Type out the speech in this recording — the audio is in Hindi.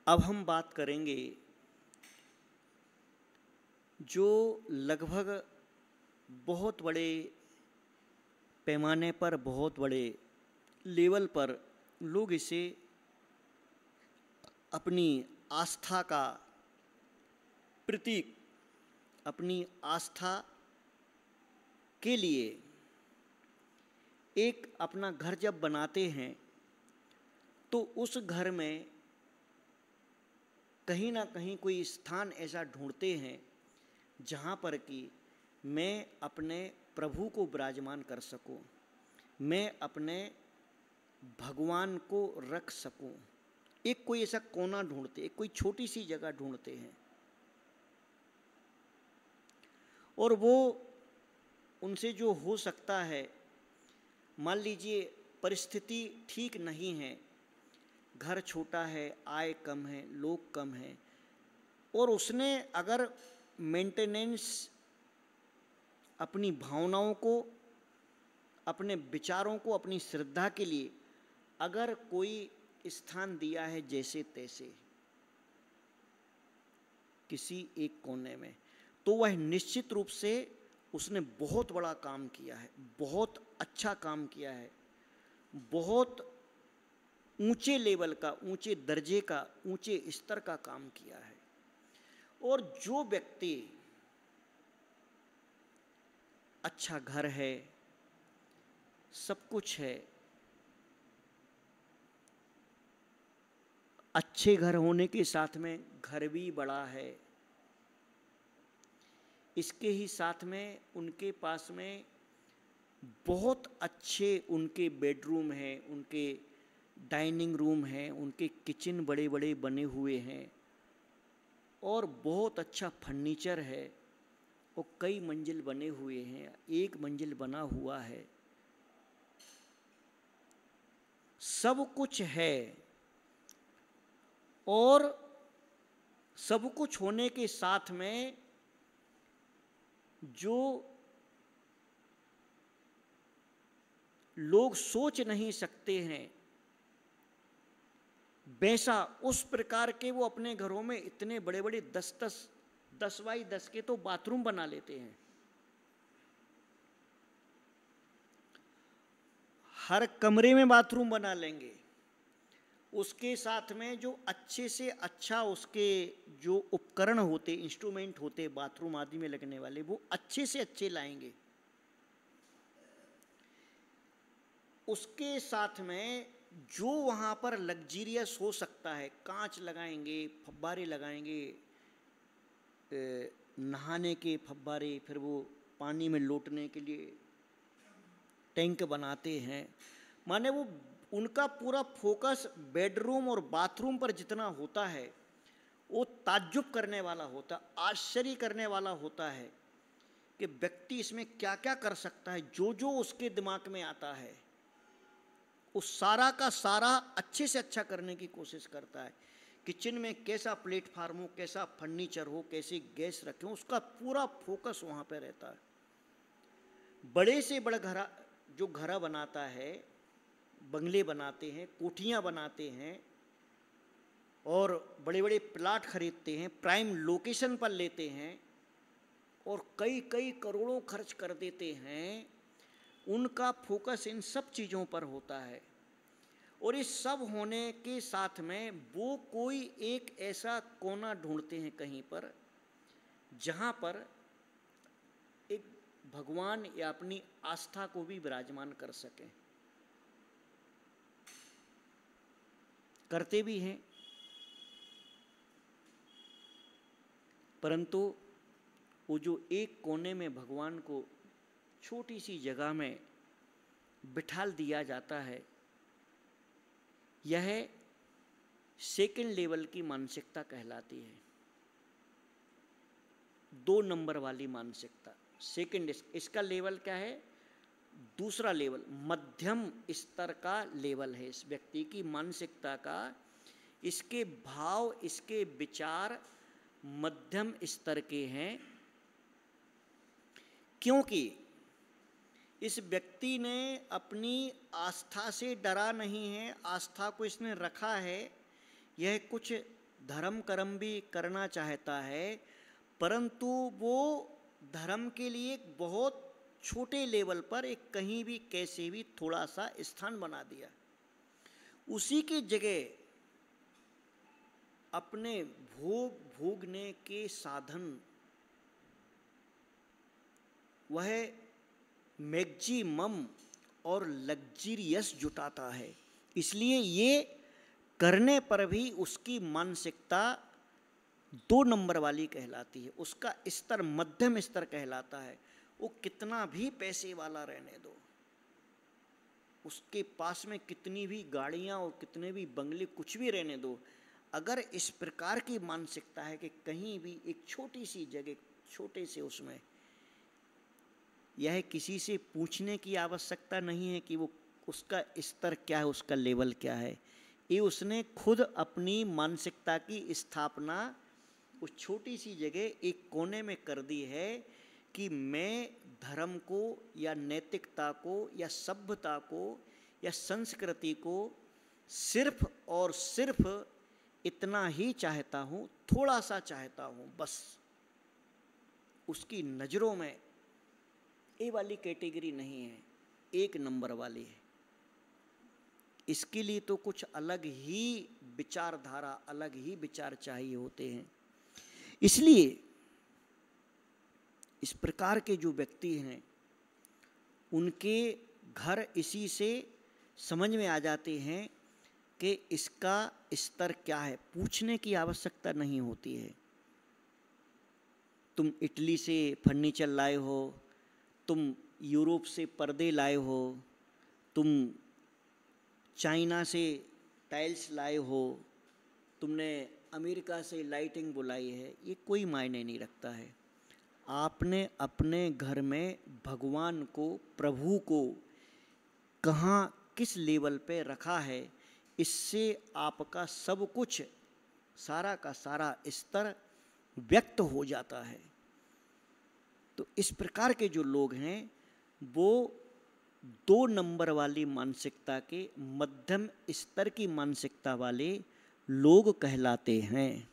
अब हम बात करेंगे जो लगभग बहुत बड़े पैमाने पर, बहुत बड़े लेवल पर लोग इसे अपनी आस्था का प्रतीक, अपनी आस्था के लिए एक अपना घर जब बनाते हैं तो उस घर में कहीं ना कहीं कोई स्थान ऐसा ढूंढते हैं जहाँ पर कि मैं अपने प्रभु को विराजमान कर सकूं, मैं अपने भगवान को रख सकूं। एक कोई ऐसा कोना ढूंढते, एक कोई छोटी सी जगह ढूंढते हैं और वो उनसे जो हो सकता है, मान लीजिए परिस्थिति ठीक नहीं है, घर छोटा है, आय कम है, लोग कम हैं, और उसने अगर मेंटेनेंस अपनी भावनाओं को, अपने विचारों को, अपनी श्रद्धा के लिए अगर कोई स्थान दिया है जैसे तैसे किसी एक कोने में, तो वह निश्चित रूप से उसने बहुत बड़ा काम किया है, बहुत अच्छा काम किया है, बहुत ऊंचे लेवल का, ऊंचे दर्जे का, ऊंचे स्तर का काम किया है। और जो व्यक्ति अच्छा घर है, सब कुछ है, अच्छे घर होने के साथ में घर भी बड़ा है, इसके ही साथ में उनके पास में बहुत अच्छे उनके बेडरूम हैं, उनके डाइनिंग रूम हैं, उनके किचन बड़े बड़े बने हुए हैं और बहुत अच्छा फर्नीचर है और कई मंजिल बने हुए हैं, एक मंजिल बना हुआ है, सब कुछ है। और सब कुछ होने के साथ में जो लोग सोच नहीं सकते हैं वैसा, उस प्रकार के वो अपने घरों में इतने बड़े बड़े 10 बाई 10 के तो बाथरूम बना लेते हैं। हर कमरे में बाथरूम बना लेंगे, उसके साथ में जो अच्छे से अच्छा उसके जो उपकरण होते, इंस्ट्रूमेंट होते बाथरूम आदि में लगने वाले, वो अच्छे से अच्छे लाएंगे। उसके साथ में जो वहाँ पर लग्जीरियस हो सकता है, कांच लगाएंगे, फव्वारे लगाएंगे, नहाने के फव्वारे, फिर वो पानी में लोटने के लिए टैंक बनाते हैं। माने वो उनका पूरा फोकस बेडरूम और बाथरूम पर जितना होता है वो ताज्जुब करने वाला होता, आश्चर्य करने वाला होता है कि व्यक्ति इसमें क्या क्या कर सकता है। जो जो उसके दिमाग में आता है उस सारा का सारा अच्छे से अच्छा करने की कोशिश करता है। किचन में कैसा प्लेटफार्म हो, कैसा फर्नीचर हो, कैसी गैस रखें, उसका पूरा फोकस वहाँ पे रहता है। बड़े से बड़ा घर जो घर बनाता है, बंगले बनाते हैं, कोठियाँ बनाते हैं और बड़े बड़े प्लाट खरीदते हैं, प्राइम लोकेशन पर लेते हैं और कई कई करोड़ों खर्च कर देते हैं, उनका फोकस इन सब चीज़ों पर होता है। और इस सब होने के साथ में वो कोई एक ऐसा कोना ढूंढते हैं कहीं पर जहाँ पर एक भगवान या अपनी आस्था को भी विराजमान कर सकें। करते भी हैं, परंतु वो जो एक कोने में भगवान को छोटी सी जगह में बिठाल दिया जाता है, यह सेकंड लेवल की मानसिकता कहलाती है। 2 नंबर वाली मानसिकता, सेकंड। इसका लेवल क्या है? दूसरा लेवल, मध्यम स्तर का लेवल है इस व्यक्ति की मानसिकता का। इसके भाव, इसके विचार मध्यम स्तर के हैं, क्योंकि इस व्यक्ति ने अपनी आस्था से डरा नहीं है, आस्था को इसने रखा है। यह कुछ धर्म कर्म भी करना चाहता है, परंतु वो धर्म के लिए एक बहुत छोटे लेवल पर एक कहीं भी कैसे भी थोड़ा सा स्थान बना दिया। उसी की जगह अपने भोगने के साधन वह मैक्सिमम और लग्जरियस जुटाता है। इसलिए ये करने पर भी उसकी मानसिकता 2 नंबर वाली कहलाती है, उसका स्तर मध्यम स्तर कहलाता है। वो कितना भी पैसे वाला रहने दो, उसके पास में कितनी भी गाड़ियाँ और कितने भी बंगले कुछ भी रहने दो, अगर इस प्रकार की मानसिकता है कि कहीं भी एक छोटी सी जगह, छोटे से उसमें यह किसी से पूछने की आवश्यकता नहीं है कि वो उसका स्तर क्या है, उसका लेवल क्या है। ये उसने खुद अपनी मानसिकता की स्थापना उस छोटी सी जगह एक कोने में कर दी है कि मैं धर्म को या नैतिकता को या सभ्यता को या संस्कृति को सिर्फ और सिर्फ इतना ही चाहता हूँ, थोड़ा सा चाहता हूँ बस। उसकी नज़रों में ए वाली कैटेगरी नहीं है, 1 नंबर वाली है। इसके लिए तो कुछ अलग ही विचारधारा, अलग ही विचार चाहिए होते हैं। इसलिए इस प्रकार के जो व्यक्ति हैं उनके घर इसी से समझ में आ जाते हैं कि इसका स्तर क्या है। पूछने की आवश्यकता नहीं होती है। तुम इटली से फर्नीचर लाए हो, तुम यूरोप से पर्दे लाए हो, तुम चाइना से टाइल्स लाए हो, तुमने अमेरिका से लाइटिंग बुलाई है, ये कोई मायने नहीं रखता है। आपने अपने घर में भगवान को, प्रभु को कहाँ किस लेवल पे रखा है, इससे आपका सब कुछ, सारा का सारा स्तर व्यक्त हो जाता है। तो इस प्रकार के जो लोग हैं वो 2 नंबर वाली मानसिकता के, मध्यम स्तर की मानसिकता वाले लोग कहलाते हैं।